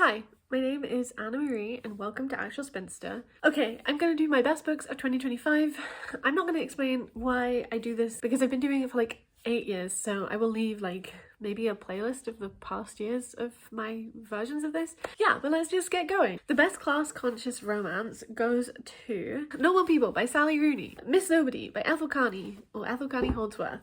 Hi, my name is Anna Marie and welcome to Actual Spinster. Okay, I'm going to do my best books of 2025. I'm not going to explain why I do this because I've been doing it for like 8 years, so I will leave like maybe a playlist of the past years of my versions of this. Yeah, but let's just get going. The best class-conscious romance goes to Normal People by Sally Rooney, Miss Nobody by Ethel Carney Holdsworth,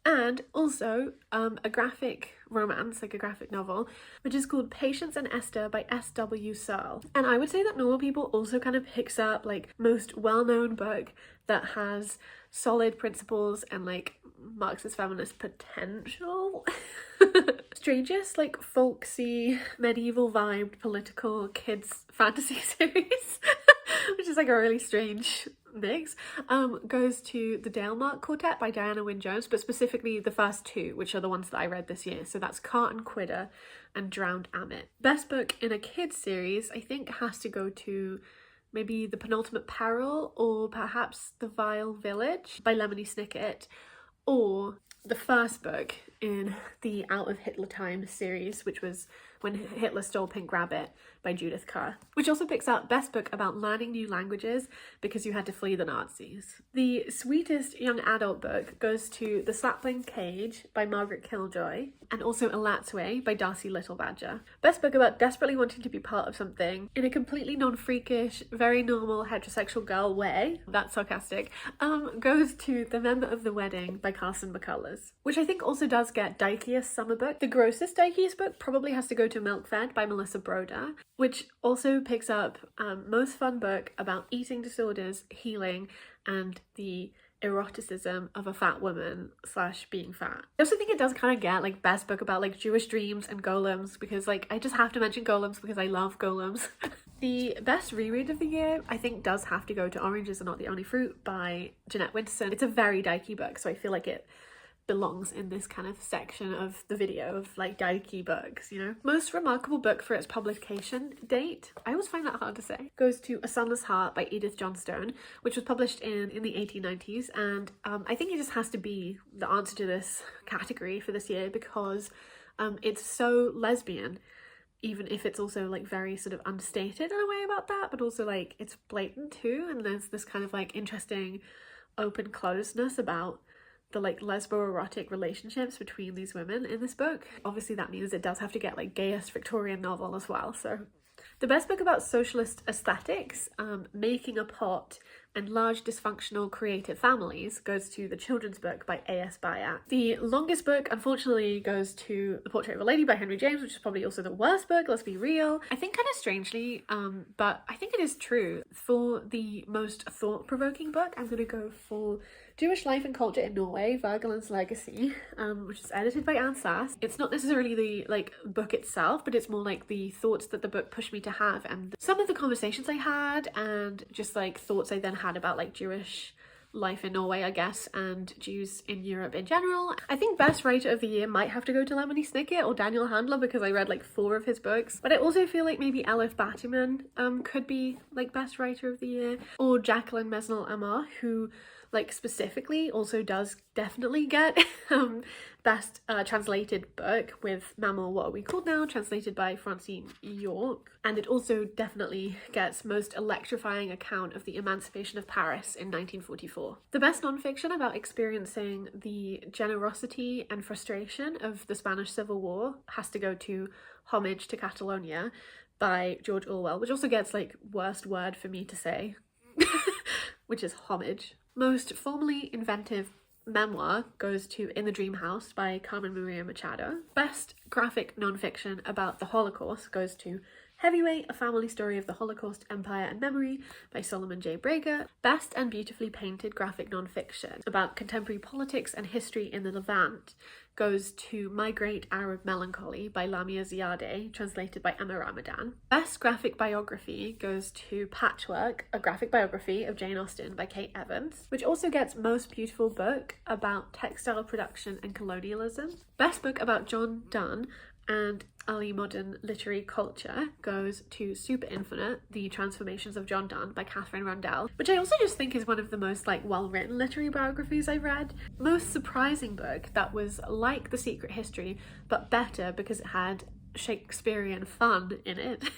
and also a graphic romance, like a graphic novel, which is called Patience and Esther by S.W. Searle. And I would say that Normal People also kind of picks up like most well-known book that has solid principles and like Marxist feminist potential. Strangest, like folksy, medieval vibed political kids fantasy series, which is like a really strange mix, goes to The Dalemark Quartet by Diana Wynne Jones, but specifically the first two, which are the ones that I read this year. So that's Cart and Quidder and Drowned Amit. Best book in a kids series, I think, has to go to maybe The Penultimate Peril or perhaps The Vile Village by Lemony Snicket, or the first book in the Out of Hitler Time series, which was When Hitler Stole Pink Rabbit by Judith Kerr, which also picks up best book about learning new languages because you had to flee the Nazis. The sweetest young adult book goes to The Sapling Cage by Margaret Killjoy, and also Elatsway by Darcy Littlebadger. Best book about desperately wanting to be part of something in a completely non-freakish, very normal heterosexual girl way, that's sarcastic, goes to The Member of the Wedding by Carson McCullers, which I think also does get dykiest summer book. The grossest dykiest book probably has to go to Milk Fed by Melissa Broder, which also picks up most fun book about eating disorders, healing, and the eroticism of a fat woman / being fat. I also think it does kind of get like best book about like Jewish dreams and golems, because like I just have to mention golems because I love golems. The best reread of the year I think does have to go to Oranges Are Not the Only Fruit by Jeanette Winterson. It's a very dykey book, so I feel like it belongs in this kind of section of the video of like dykey books, you know. Most remarkable book for its publication date, I always find that hard to say, goes to A Sunless Heart by Edith Johnstone, which was published in the 1890s, and I think it just has to be the answer to this category for this year because it's so lesbian, even if it's also like very sort of unstated in a way about that, but also like it's blatant too, and there's this kind of like interesting open closedness about the like lesbo-erotic relationships between these women in this book. Obviously that means it does have to get like gayest Victorian novel as well. So the best book about socialist aesthetics, making a pot and large dysfunctional creative families, goes to the children's book by A.S. Byatt. The longest book unfortunately goes to The Portrait of a Lady by Henry James, which is probably also the worst book, let's be real. I think kind of strangely, but I think it is true. For the most thought-provoking book, I'm going to go for Jewish Life and Culture in Norway, Wergeland's Legacy, which is edited by Anne Sass. It's not necessarily the like book itself, but it's more like the thoughts that the book pushed me to have and some of the conversations I had and just like thoughts I then had about like Jewish life in Norway, I guess, and Jews in Europe in general. I think best writer of the year might have to go to Lemony Snicket or Daniel Handler because I read like 4 of his books, but I also feel like maybe Elif Batuman could be like best writer of the year, or Jacqueline Mesnil Amar, who like specifically also does definitely get best translated book with Maman, What Are We Called Now, translated by Francine York, and it also definitely gets most electrifying account of the emancipation of Paris in 1944. The best non-fiction about experiencing the generosity and frustration of the Spanish Civil War has to go to Homage to Catalonia by George Orwell, which also gets like worst word for me to say, which is homage. Most formally inventive memoir goes to In the Dream House by Carmen Maria Machado. Best graphic non-fiction about the Holocaust goes to Heavyweight, A Family Story of the Holocaust, Empire and Memory by Solomon J. Brager. Best and beautifully painted graphic non-fiction about contemporary politics and history in the Levant goes to My Great Arab Melancholy by Lamia Ziadeh, translated by Emma Ramadan. Best graphic biography goes to Patchwork, a graphic biography of Jane Austen by Kate Evans, which also gets most beautiful book about textile production and colonialism. Best book about John Donne and early modern literary culture goes to Super Infinite, The Transformations of John Donne by Catherine Rundell, which I also just think is one of the most like well-written literary biographies I've read. Most surprising book that was like The Secret History but better because it had Shakespearean fun in it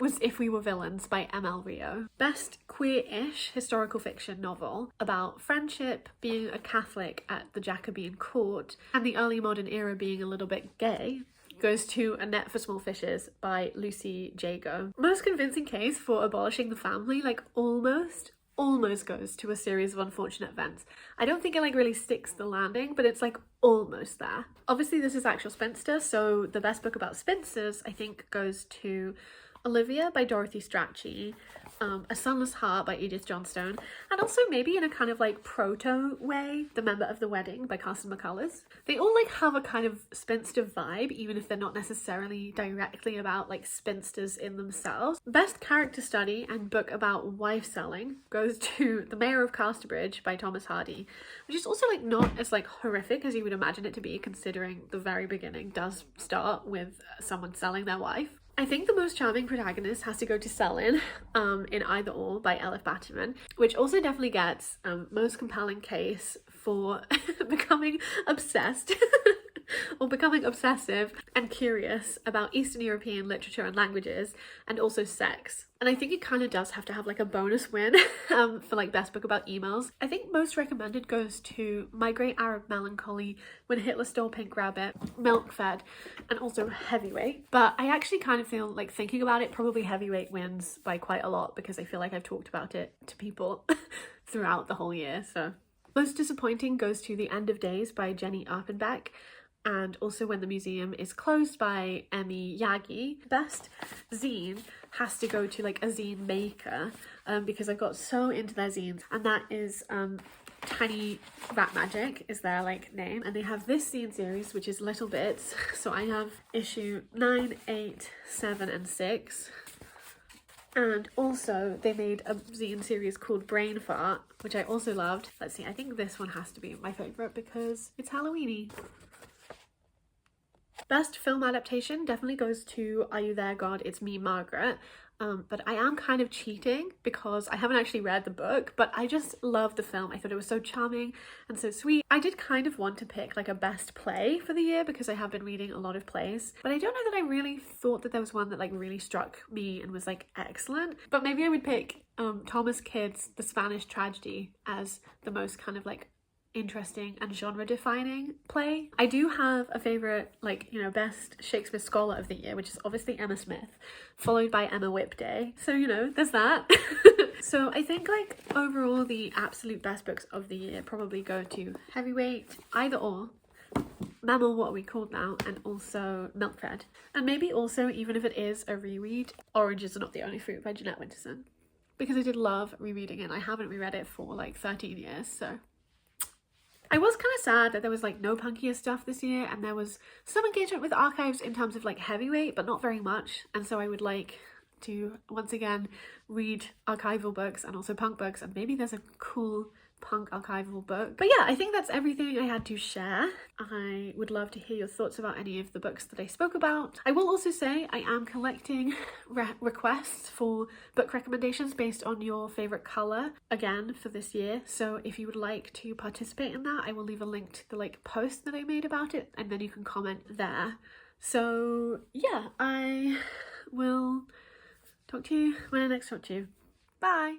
was If We Were Villains by M.L. Rio. Best queer-ish historical fiction novel about friendship, being a Catholic at the Jacobean court, and the early modern era being a little bit gay goes to A Net for Small Fishes by Lucy Jago. Most convincing case for abolishing the family, like almost goes to A Series of Unfortunate Events. I don't think it like really sticks the landing, but it's like almost there. Obviously this is Actual Spinster, so the best book about spinsters I think goes to Olivia by Dorothy Strachey, A Sunless Heart by Edith Johnstone, and also maybe in a kind of like proto way, The Member of the Wedding by Carson McCullers. They all like have a kind of spinster vibe, even if they're not necessarily directly about like spinsters in themselves. Best character study and book about wife selling goes to The Mayor of Casterbridge by Thomas Hardy, which is also like not as like horrific as you would imagine it to be, considering the very beginning does start with someone selling their wife. I think the most charming protagonist has to go to Selin in Either Or by Elif Batuman, which also definitely gets most compelling case for becoming obsessed or becoming obsessive and curious about Eastern European literature and languages, and also sex. And I think it kind of does have to have like a bonus win for like best book about emails. I think most recommended goes to My Great Arab Melancholy, When Hitler Stole Pink Rabbit, Milk Fed, and also Heavyweight. But I actually kind of feel like, thinking about it, probably Heavyweight wins by quite a lot, because I feel like I've talked about it to people throughout the whole year. So most disappointing goes to The End of Days by Jenny Erpenbeck, and also When the Museum is Closed by Emi Yagi. Best zine has to go to like a zine maker, because I got so into their zines, and that is Tiny Rat Magic is their like name, and they have this zine series which is Little Bits. So I have issue 9, 8, 7 and 6. And also they made a zine series called Brain Fart, which I also loved. Let's see, I think this one has to be my favourite because it's Halloweeny. Best film adaptation definitely goes to Are You There, God? It's Me, Margaret. But I am kind of cheating because I haven't actually read the book, but I just loved the film. I thought it was so charming and so sweet. I did kind of want to pick like a best play for the year because I have been reading a lot of plays, but I don't know that I really thought that there was one that like really struck me and was like excellent. But maybe I would pick Thomas Kyd's The Spanish Tragedy as the most kind of like interesting and genre defining play. I do have a favorite, like, you know, best Shakespeare scholar of the year, which is obviously Emma Smith, followed by Emma Whipday. So, you know, there's that. So I think like overall the absolute best books of the year probably go to Heavyweight, Either Or, Mammal, What Are We Called Now, and also Milk Fed. And maybe also, even if it is a reread, Oranges Are Not the Only Fruit by Jeanette Winterson, because I did love rereading it and I haven't reread it for like 13 years, so. I was kind of sad that there was like no punkier stuff this year, and there was some engagement with archives in terms of like Heavyweight, but not very much. And so I would like to once again read archival books and also punk books, and maybe there's a cool punk archival book. But yeah, I think that's everything I had to share. I would love to hear your thoughts about any of the books that I spoke about. I will also say I am collecting requests for book recommendations based on your favorite color again for this year. So if you would like to participate in that, I will leave a link to the like post that I made about it, and then you can comment there. So yeah, I will talk to you when I next talk to you. Bye!